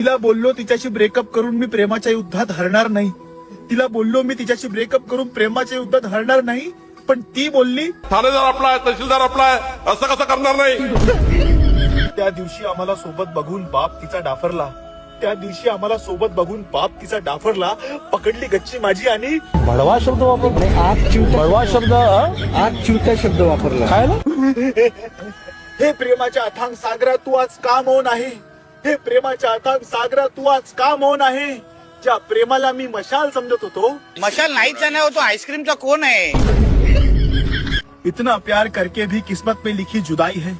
तिला बोललो तिच्याशी ब्रेकअप करून मी प्रेमाच्या युद्धात हरणार नाही. तिला बोललो मी तिच्याशी ब्रेकअप करून प्रेमाच्या युद्धात हरणार नाही, पण ती बोलली ठाणेदार आपला तहसीलदार आपला असं कसं करणार नाही. त्या दिवशी आम्हाला सोबत बघून बाप तिचा डाफरला. त्या दिवशी आम्हाला सोबत बघून बाप तिचा डाफरला. पकडली गच्ची माझी आणि बडवा शब्द वापरला. बडवा शब्द आग चिवता शब्द वापरला. काय हे प्रेमाच्या अथांग सागरात तू आज का मौन आहे. हे प्रेमाच्या अथांग सागरात तू आज का मौन आहे. ज्या प्रेमाला मी मशाल समजत होतो, मशाल नाहीच आहे ना, तो आईस्क्रीमचा कोण आहे. इतना प्यार करके भी किस्मत में लिखी जुदाई है.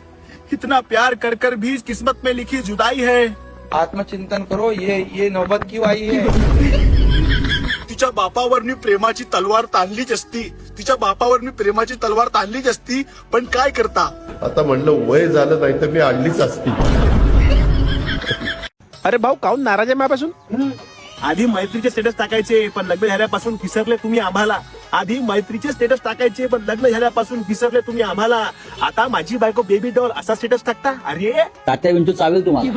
इतना प्यार कर कर भी किस्मत में लिखी जुदाई है. आत्मचिंतन करो. ये नौबत क्यों आई है. तिच्या बापावर मी प्रेमाची तलवार ताणलीच असती. तिच्या बापावर मी प्रेमाची तलवार ताणलीच असती, पण काय करता. आता म्हणलं वय झालं नाही तर मी आणलीच असती. अरे भाऊ काहून नाराज आहे माझ्यापासून. आधी मैत्रीचे स्टेटस टाकायचे, पण लग्न झाल्यापासून विसरले तुम्ही आम्हाला. आधी मैत्रीचे स्टेटस टाकायचे, पण लग्न झाल्यापासून विसरले तुम्ही आम्हाला. आता माझी बायको बेबी डॉल असा स्टेटस टाकता. अरे तात्या विंटू चावेल तुम्हाला.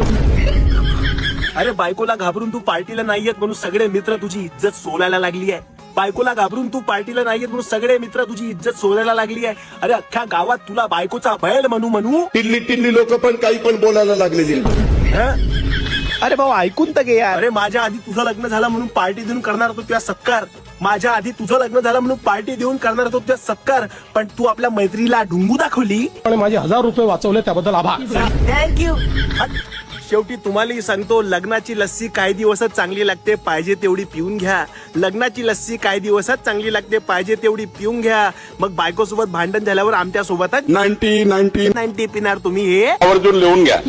अरे बायकोला घाबरून तू पार्टीला नाही येत म्हणून सगळे मित्र तुझी इज्जत सोलायला लागली आहे. बायकोला घाबरून तू पार्टीला नाही येत म्हणून सगळे मित्र तुझी इज्जत सोलायला लागली आहे. अरे अख्ख्या गावात तुला बायकोचा बैल म्हणू टिल्ली टिल्ली लोक पण काही पण बोलायला लागलेली. अरे भाऊ ऐकून तर घे यार. अरे माझ्या आधी तुझं लग्न झालं म्हणून पार्टी देऊन करणार होतो तुझ्या सत्कार. माझ्या आधी तुझं लग्न झालं म्हणून पार्टी देऊन करणार होतो तुझ्या सत्कार, पण तू आपल्या मैत्रीला ढुंगू दाखवली. आणि माझे 1000 रुपये वाचवले त्याबद्दल आभार. थँक्यू. शेवटी तुम्हालाही सांगतो, लग्नाची लस्सी काही दिवसच चांगली लागते, पाहिजे तेवढी पिऊन घ्या. लग्नाची लस्सी काही दिवसच चांगली लागते, पाहिजे तेवढी पिऊन घ्या. मग बायको सोबत भांडण झाल्यावर आमच्या सोबतच 90 पिणार तुम्ही. हे आवर्जून लिहून घ्या.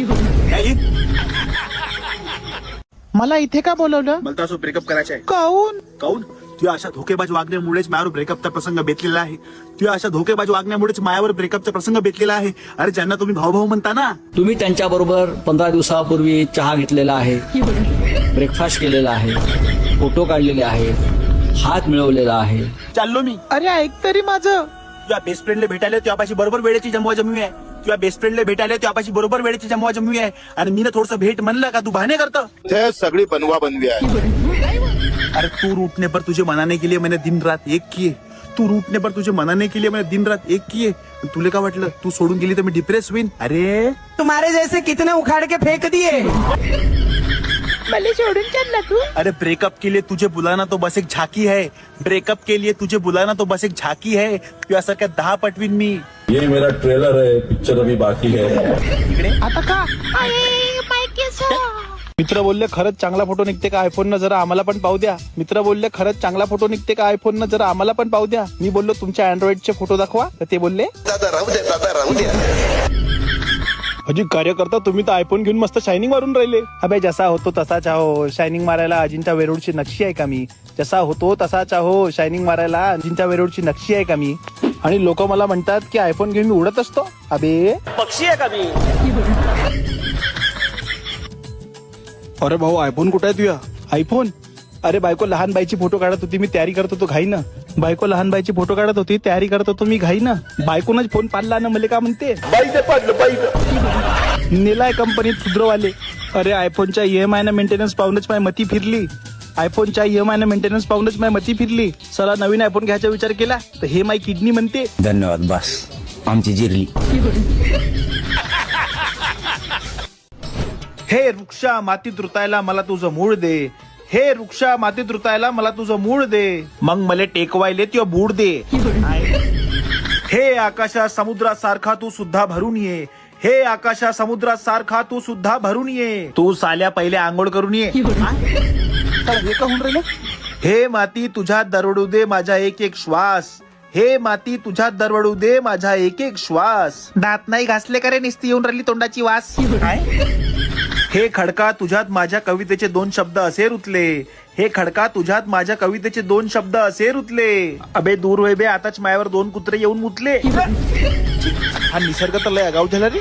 मला इथे का बोलवलं. मला तर असं ब्रेकअप करायचं आहे. काहून. काऊन. तुझ्या अशा धोकेबाज वागण्यामुळेच माझ्यावर ब्रेकअपचा प्रसंग बेतलेला आहे. तुझ्या अशा धोकेबाज वागण्यामुळेच माझ्यावर ब्रेकअपचा प्रसंग बेतलेला आहे. अरे ज्यांना तुम्ही भाऊ म्हणता ना, तुम्ही त्यांच्या बरोबर 15 दिवसापूर्वी चहा घेतलेला आहे, ब्रेकफास्ट केलेला आहे, फोटो काढलेले आहेत, हात मिळवलेला आहे. चाललो मी. अरे ऐक तरी माझं. तुझ्या बेस्ट फ्रेंडला भेटायला तुझ्यापाशी बरोबर वेळेची जमवाजमवी आहे. तुझ्या बेस्ट फ्रेंडला भेटायला तुझ्यापाशी बरोबर वेळेची जमवाजमवी आहे. आणि मी ना थोडंसं भेट म्हणलं का तू बहाणे करतं. ते सगळी बनवा बनवी आहे. अरे तू रूठने पर तुझे मनाने के लिए मैंने दिन रात एक किए. तू रूठने पर तुझे मनाने के लिए मैंने दिन रात एक किए. तुला का वाटलं तू सोडून गेली तर मी डिप्रेस होईन. अरे तुम्हारे जैसे कितने उखाड़ के फेक दिए. मला सोडून चालला तू. अरे ब्रेकअप के लिए तुझे बुलाना तो बस एक झाकी है. ब्रेकअप के लिए तुझे बुलाना तो बस एक झाकी है. तुझ्यासारख्या 10 पटवीन मी. ये मेरा ट्रेलर है, पिक्चर अभी बाकी है. आता का. अरे बायकेचा. मित्र बोलले खरंच चांगला फोटो निघते का आयफोन न, जरा आम्हाला पण पाहू द्या. मित्र बोलले खरंच चांगला फोटो निघते का आयफोन न, जरा आम्हाला पण पाहू द्या. मी बोललो तुमच्या अँड्रॉइडचे फोटो दाखवा, तर ते बोलले दादा राहू द्या. अजून कार्यकर्ता तुम्ही तर आयफोन घेऊन मस्त शायनिंग मारून राहिले. अबे जसा होतो तसा चाहो, शायनिंग मारायला अजिंठा वेरूळची नक्षी आहे का मी. जसा होतो तसा चाहो, शायनिंग मारायला अजिंठा वेरूळची नक्षी आहे का मी. आणि लोक मला म्हणतात की आयफोन घेऊन मी उडत असतो. अबे पक्षी आहे का मी. अरे भाऊ आयफोन कुठे आहे तुझ्या. आयफोन. अरे बायको लहान बाईची फोटो काढत होती, मी तयारी करत होतो घाई ना. बायको लहान बाईची फोटो काढत होती, तयारी करत होतो मी घाई ना. बायकोनच फोन पाडला ना, मला का म्हणते नेलाय कंपनीत सुद्रवाले. अरे आयफोनच्या EMI ना मेंटेनन्स पाहूनच माझी मती फिरली. आयफोनच्या EMI ना मेंटेनन्स पाहूनच माझी मती फिरली. चला नवीन आयफोन घ्यायचा विचार केला तर हे माय किडनी म्हणते. धन्यवाद बस आमची जिरली. हे वृक्षा मातीत रुतायला मला तुझं मूळ दे. हे वृक्षा मातीत रुतायला मला तुझं मूळ दे. मग मला टेकवायले किंवा बूड दे. हे आकाशा समुद्रासारखा तू सुद्धा भरून ये. हे आकाशा समुद्रासारखा तू सुद्धा भरून ये. तू साल्या पहिले आंघोळ करून ये. हे का होऊन राहिलं. हे माती तुझ्यात दरवडू दे माझा एक एक श्वास. हे माती तुझ्यात दरवडू दे माझा एक एक श्वास. दात नाही घासले का रे, निस्ती येऊन राहिली तोंडाची वास. हे खडका तुझ्यात माझ्या कवितेचे 2 शब्द असे रुतले. हे खडका तुझ्यात माझ्या कवितेचे 2 शब्द असे रुतले. अबे दूर होय बे, आताच मायावर 2 कुत्रे येऊन मुतले. हा निसर्ग तर लय आगाऊ झाला रे.